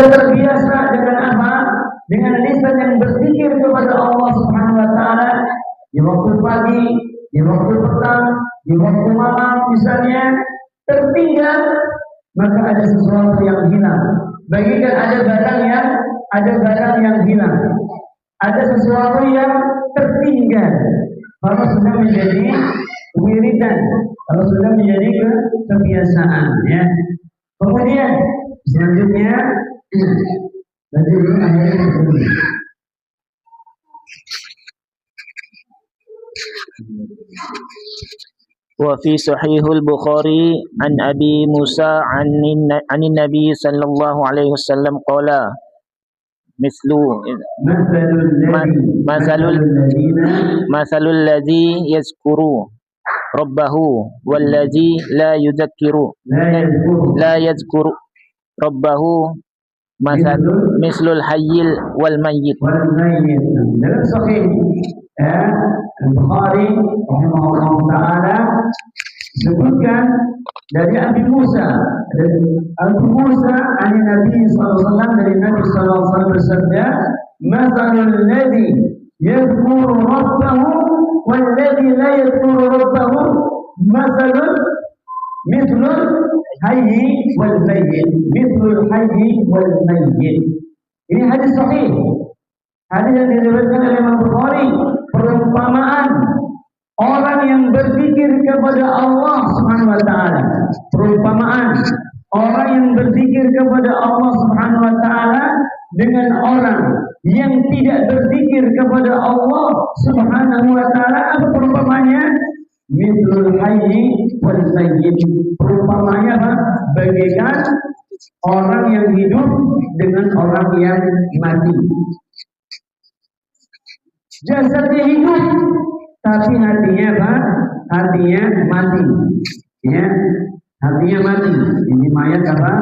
terbiasa dengan apa? Dengan lisan yang berzikir kepada Allah Subhanahu wa taala di waktu pagi, di waktu petang, di waktu malam misalnya, tertinggal, maka ada sesuatu yang hilang. Bagikan ada barang yang hilang. Ada sesuatu yang tertinggal. Kalau sudah menjadi wiridan, kalau sudah menjadi kebiasaan, ya. Kemudian selanjutnya, وفي صحيح البخاري عن أبي موسى عن النبي صلى الله عليه وسلم قال مثل الذي يذكر ربه والذي لا يذكر ربه مثل الحي والميت. Dalam sahih Al-Bukhari rahimahullah taala sebutkan dari Abi Musa dari Nabi sallallahu alaihi wasallam bersabda, "Mathalul ladzi yadhkuru rabbahu wal ladzi la yadhkuru rabbahu mithlul hayyi wal mayyit." Mithlul hayyi wal mayyit. Ini hadis sahih. Hadis yang diriwayatkan oleh Imam Bukhari, perumpamaan orang yang berzikir kepada Allah Subhanahu wa taala. Perumpamaan orang yang berzikir kepada Allah Subhanahu wa taala dengan orang yang tidak berzikir kepada Allah Subhanahu wa taala. Apa perumpamaannya? Mithlul hayyi wal mayyit. Perumpamaannya apa? Bagaikan orang yang hidup dengan orang yang mati. Jasadnya hidup, tapi hatinya apa? Hatinya mati. Ya, hatinya mati. Ini mayat apa?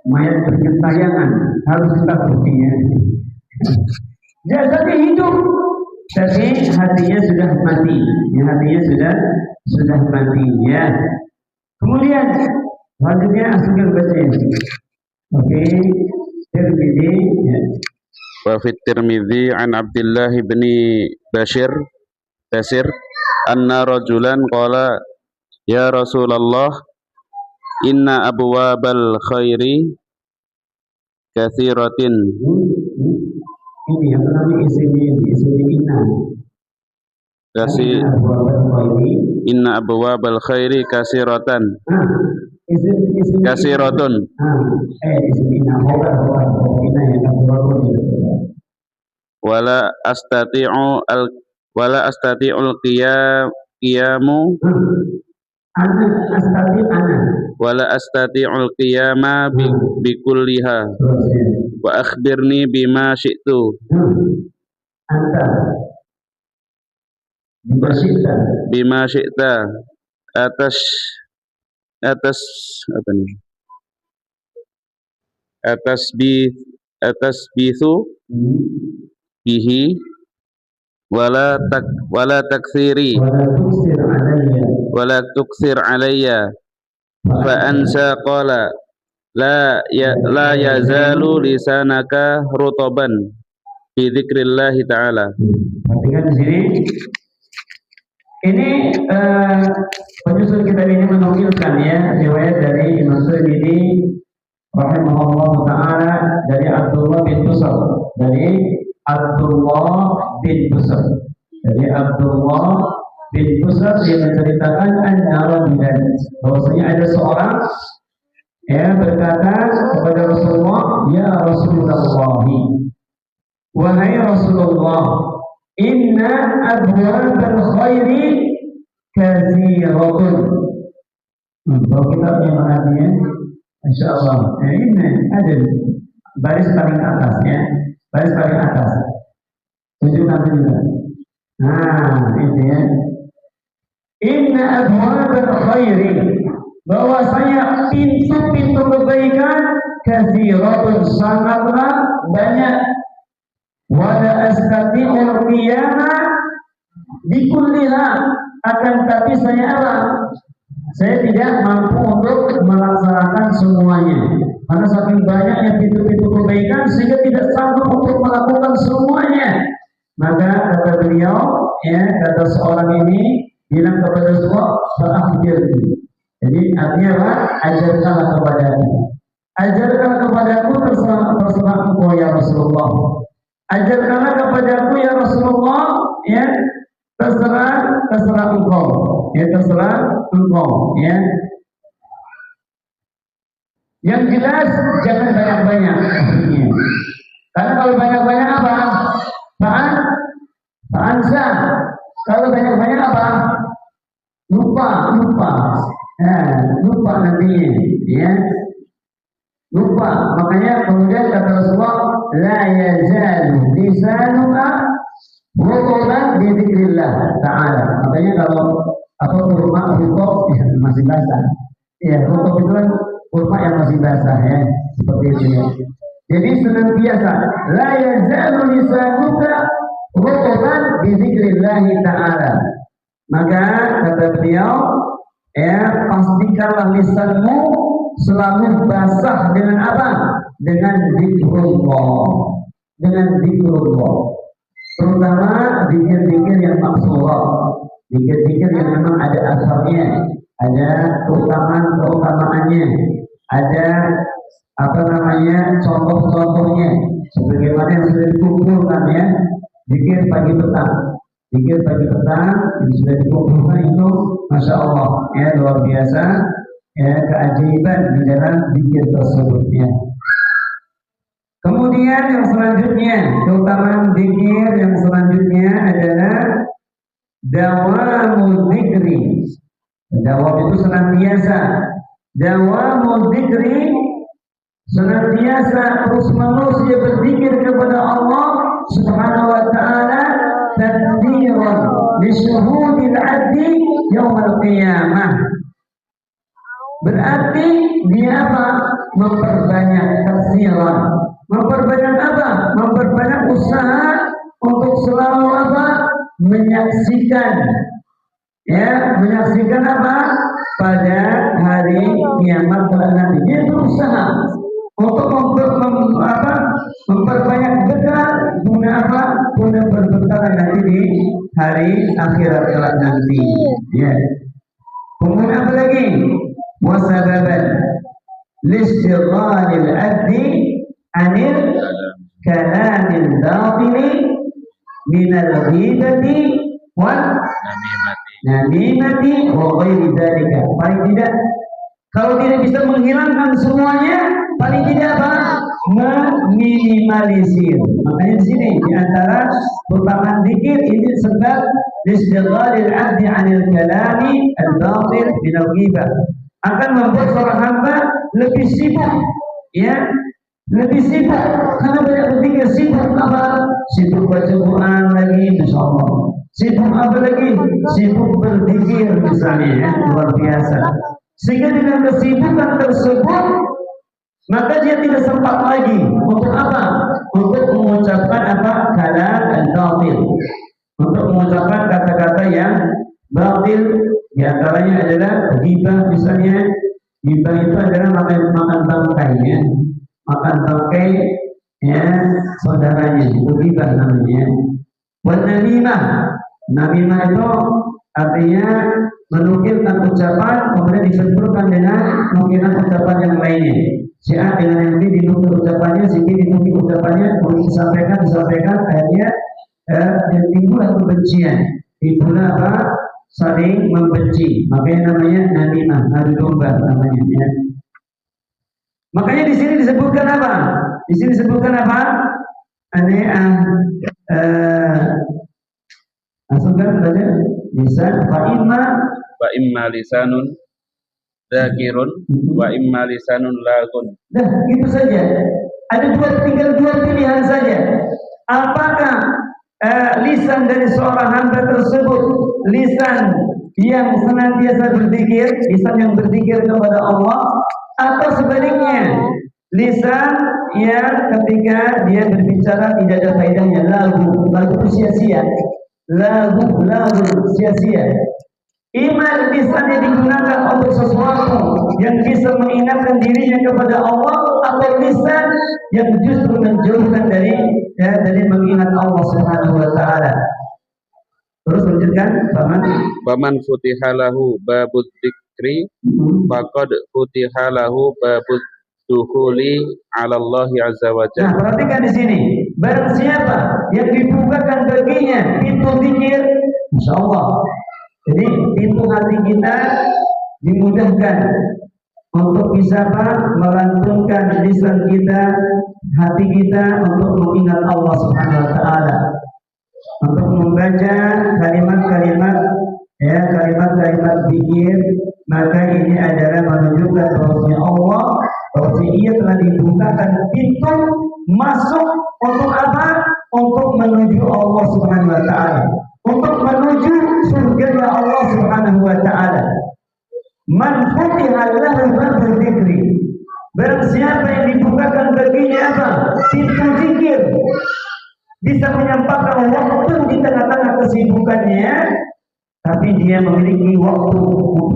Mayat bergentayangan. Harus kita buktinya. Jasadnya hidup, tapi hatinya sudah mati. Ya, hatinya sudah mati. Ya. Kemudian selanjutnya asal baca. Oke, Tirmidzi. Ya. وفي الترمذي عن عبد الله بن بشير أن رجلا قال يا رسول الله إن أبواب الخير كثيرة. Ini apa namanya isim inna. Inna abwabal khairi kasiratan. Kasiratun. Wala astati'ul qiyamu. Wala astati'ul qiyama bikulliha. Wa akhbirni bima syi'tu. Bima syi'ta atas apa nih? Atas bisu bihi wala takthiri wala tuksir alayya fa ansa qala la yazalu lisanaka rutaban bi dzikrillah ta'ala. Perhatikan di sini. Ini penyusun kitab ini menukilkan ya riwayat dari Imam Tirmidzi rahimahullah taala dari Abdullah bin Busr, dari Abdullah bin Busr yang menceritakan an-nawabidan bahwasanya ada seorang yang berkata kepada Rasulullah, ya Rasulullah, wahai Rasulullah, inna abwabal khairi katsiratun. Kalau kita mengenalnya, insyaallah, ini ada baris paling atas ya, baris paling atas. Tunjukkan juga. Nah, itu ya. Inna abwabal khairi, bahwasanya pintu-pintu kebaikan katsiratun, sangatlah banyak. Wala astati'ul qiyama bikulliha, akan tapi saya tidak mampu untuk melaksanakan semuanya. Karena saking banyaknya pintu-pintu kebaikan sehingga tidak sanggup untuk melakukan semuanya. Maka kata beliau, ya, kata seorang ini bilang kepada Rasulullah, "Fa'akhbirni." Jadi artinya apa? Ajarkanlah kepadaku. Ajarkan kepadaku terserah engkau ya Rasulullah. Ajarkanlah kepadaku ya Rasulullah, ya, terserah engkau, ya, terserah engkau, ya. Yang jelas jangan banyak-banyak. Karena kalau banyak-banyak apa? Fa'ansa. Kalau banyak-banyak apa? Lupa. Lupa nantinya, ya. Lupa. Makanya kemudian kata Rasulullah, la yazalu lisanuka rutuban bi dzikrillah ta'ala. Makanya kalau apa kurma rutub ya masih basah. Ya, rutub itu kan kurma yang masih basah, ya, seperti itu, ya. Jadi senantiasa la yazalu lisanuka rutuban bi dzikrillah ta'ala. Maka kata beliau, ya, pastikanlah lisanmu selalu basah dengan apa? Dengan zikrullah. Dengan zikrullah. Terutama zikir-zikir yang maksurah. Zikir-zikir yang memang ada asalnya, ada keutamaannya, ada apa namanya contoh-contohnya. Sebagaimana yang sudah dikumpulkan, ya, zikir pagi petang. Zikir pagi petang yang sudah dikumpulkan itu, masya Allah, ya, luar biasa. Ya, keajaiban di dalam zikir tersebut, ya. Kemudian yang selanjutnya, keutamaan zikir yang selanjutnya adalah dawamul zikri. Dawam itu senantiasa. Dawamul zikri senantiasa terus-menerus dia berzikir kepada Allah Subhanahu wa taala tadbiran li syuhudil 'adli yaumil qiyamah. Berarti dia apa? Memperbanyak tafsiran. Memperbanyak apa? Memperbanyak usaha untuk selalu apa? Menyaksikan. Ya, menyaksikan apa? Pada hari kiamat nanti. Dia berusaha untuk memperbanyak bekal guna apa? Guna berbekal nanti di hari akhirat kelak nanti. Ya. Kemudian apa lagi? وسببا لاستغلال العبد عن الكلام الباطل من الغيبة والنميمة وغير ذلك. Paling tidak, kalau tidak bisa menghilangkan semuanya, paling tidak apa? Meminimalisir. Makanya di sini di antara merupakan zikir ini sebab istighalil 'abdi 'anil kalami al-batil min al-ghibah. Akan membuat seorang hamba lebih sibuk, ya, lebih sibuk karena banyak berpikir. Sibuk apa? Sibuk baca Quran lagi, masya Allah. Sibuk apa lagi? Sibuk berzikir misalnya, ya, luar biasa. Sehingga dengan kesibukan tersebut, maka dia tidak sempat lagi untuk apa? Untuk mengucapkan apa? Kalam al-batil, untuk mengucapkan kata-kata yang batil. Di antaranya adalah ghibah, misalnya. Ghibah itu adalah makan bangkai, ya, makan bangkai, ya, saudaranya, itu ghibah namanya. Buat namimah itu artinya menukilkan ucapan kemudian disempurnakan dengan nukilan ucapan yang lainnya. Si A dengan yang B dinukil ucapannya, si B dinukil ucapannya, kemudian disampaikan, akhirnya timbullah kebencian, timbullah apa? Saling membenci. Makanya namanya namimah, adu domba namanya, ya. Makanya di sini disebutkan apa? Di sini disebutkan apa? Masukkan saja lisan wa imma lisanun dzakirun wa imma lisanun lagun. Nah, itu saja. Tinggal dua pilihan saja. Apakah lisan dari seorang hamba tersebut lisan yang senantiasa berzikir, lisan yang berzikir kepada Allah, atau sebaliknya lisan yang ketika dia berbicara tidak ada faedahnya, lagu itu sia-sia, lagu sia-sia. Iman lisannya digunakan untuk sesuatu yang bisa mengingatkan dirinya kepada Allah, atau lisan yang justru menjauhkan dari mengingat Allah Subhanahu wa taala. Terus lanjutkan, Faman futihalahu babud dzikri faqad futihalahu babud dukhuli 'ala Allah azza wa jalla. Nah, perhatikan di sini. Barang siapa yang dibukakan baginya pintu zikir, insyaallah. Jadi pintu hati kita dimudahkan untuk bisa melantunkan lisan kita, hati kita untuk mengingat Allah Subhanahu wa taala. Untuk membaca kalimat-kalimat zikir, maka ini adalah menunjukkan bahwasanya Allah, bahwasanya ia telah dibukakan pintu masuk untuk apa? Untuk menuju Allah Subhanahu wa taala, untuk menuju surga Allah Subhanahu wa taala. Man futiha lahu babul dzikri, barang siapa yang dibukakan baginya apa? Pintu zikir, bisa menyampaikan waktu di tengah-tengah kesibukannya, tapi dia memiliki waktu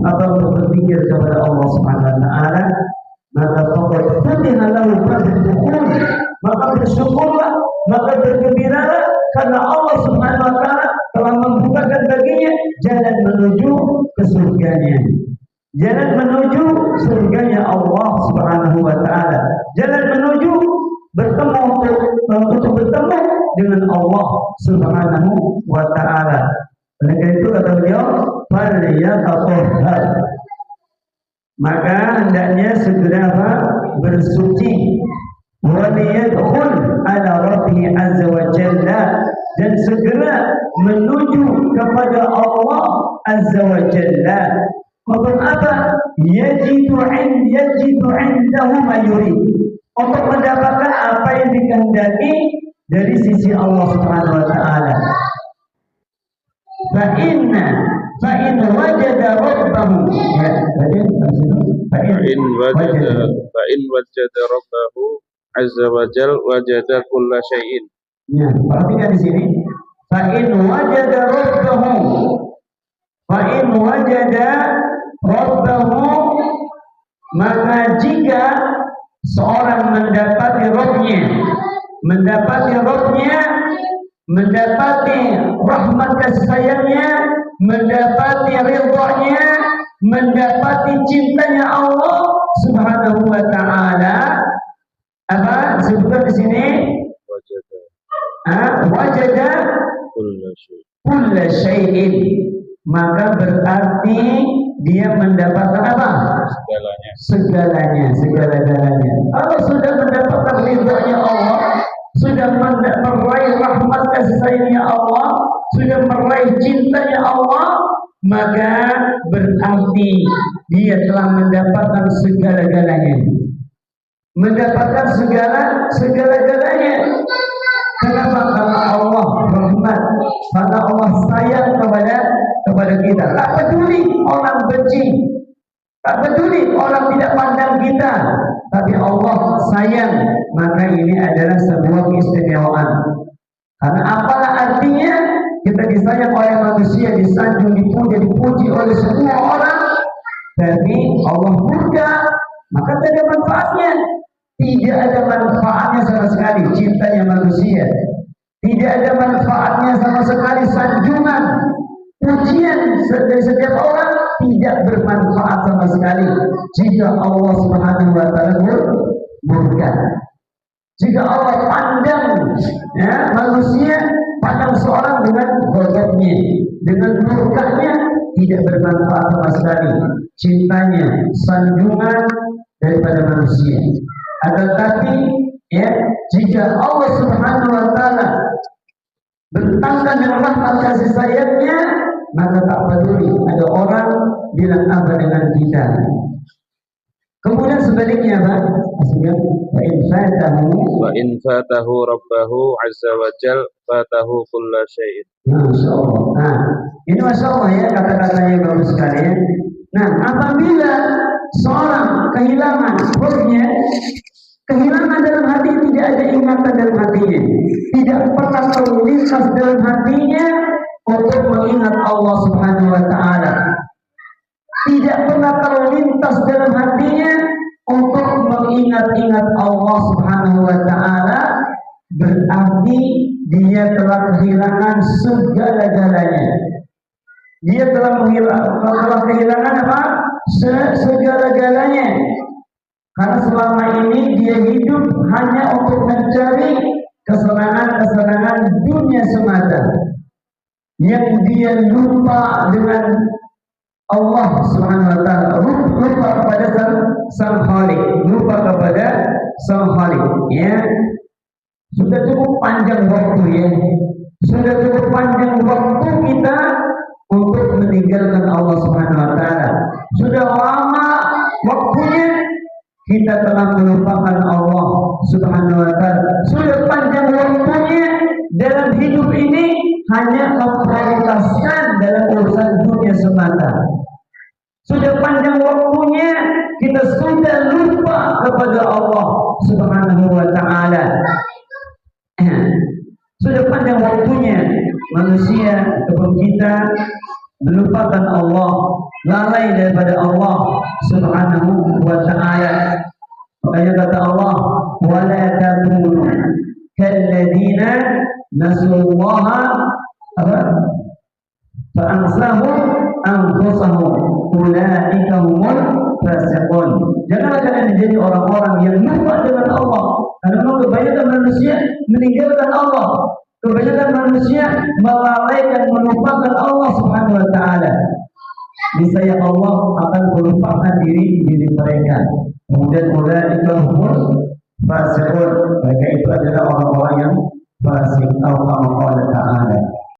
untuk berzikir kepada Allah Subhanahu wa taala, maka faqad futiha lahu babul dukhul, maka bersyukurlah, maka bergembiralah, karena Allah Subhanahu wa taala telah membukakan baginya jalan menuju ke surganya. Jalan menuju surganya Allah Subhanahu wa taala. Jalan menuju untuk bertemu dengan Allah Subhanahu wa taala. Oleh karena itu kata beliau, "Falyatahhar." Maka hendaknya segera bersuci. Wa liyadkhul ala rabbih azza wa jalla, dan segera menuju kepada Allah azza wa jalla. Untuk apa? Yajidu indahu ma yurid, untuk mendapatkan apa yang dikehendaki dari sisi Allah Subhanahu wa taala. Fa in wajada rabbahu, fa in wajada rabbahu azza wa jalla wajada kulla syai'in. Ya, perhatikan di sini. Fa in wajada rabbahu, maka jika seorang mendapati Rabbnya, mendapati rahmat kasih sayangnya, mendapati ridha-Nya, mendapati cintanya Allah Subhanahu wa taala. Apa disebutkan di sini? Wajada kulla syai'in, maka berarti dia mendapatkan apa? Segalanya. Kalau sudah mendapatkan ridha-Nya Allah, sudah meraih rahmat kasih sayangnya Allah, sudah meraih cintanya Allah, maka berarti dia telah mendapatkan segala-galanya. Mendapatkan segala-galanya. Kenapa? Karena Allah rahmat, karena Allah sayang kepada kita. Tak peduli orang benci, tak peduli orang tidak pandang kita, tapi Allah sayang. Maka ini adalah sebuah keistimewaan. Karena apalah artinya kita disayang oleh manusia, disanjung, dipuji oleh semua orang, tapi Allah murka, maka tidak ada manfaatnya. Tidak ada manfaatnya sama sekali cintanya manusia. Tidak ada manfaatnya sama sekali sanjungan, pujian dari setiap orang, tidak bermanfaat sama sekali jika Allah Subhanahu wa taala murka. Jika Allah pandang manusia, pandang seorang dengan ghadabnya, dengan murkanya, tidak bermanfaat sama sekali cintanya, sanjungan daripada manusia. Akan tetapi jika Allah Subhanahu wa taala bertangkan dengan rahmat kasih sayangnya, maka tak peduli ada orang bilang apa dengan kita. Kemudian sebaliknya Pak, wa in fatahu rabbahu azza wa jal fatahu kulla syai'in. Masyaallah. Nah, ini masyaallah ya, kata-katanya bagus sekali. Nah, apabila seorang kehilangan rohnya, kehilangan dalam hati, tidak ada ingatan dalam hatinya, tidak pernah terlintas dalam hatinya untuk mengingat Allah Subhanahu wa taala, berarti dia telah kehilangan segala-galanya. Dia telah kehilangan apa? Segala-galanya. Karena selama ini dia hidup hanya untuk mencari kesenangan-kesenangan dunia semata. Yang dia lupa dengan Allah Subhanahu wa taala, lupa kepada sang Khalik, lupa kepada sang Khalik, ya. Sudah cukup panjang waktu, ya. Sudah cukup panjang waktu kita untuk meninggalkan Allah Subhanahu wa taala. Sudah lama waktunya kita telah melupakan Allah Subhanahu wa taala. Sudah panjang waktunya dalam hidup ini hanya memprioritaskan dalam urusan dunia semata. Sudah panjang waktunya kita sudah lupa kepada Allah Subhanahu wa taala. Sudah panjang waktunya manusia ataupun kita melupakan Allah, lalai daripada Allah Subhanahu wa taala. Makanya kata Allah, wala takunu kalladzina nasullaha fa'ansahum anfusahum ulaika humul fasiqun. Janganlah kalian menjadi orang-orang yang lupa dengan Allah. Karena kebanyakan manusia meninggalkan Allah. Kebanyakan manusia melalaikan, melupakan Allah Subhanahu wa taala. Niscaya Allah akan melupakan diri mereka. Kemudian ulaika humul fasiqun. Mereka itu adalah orang-orang yang fasik. Allah Ta'ala.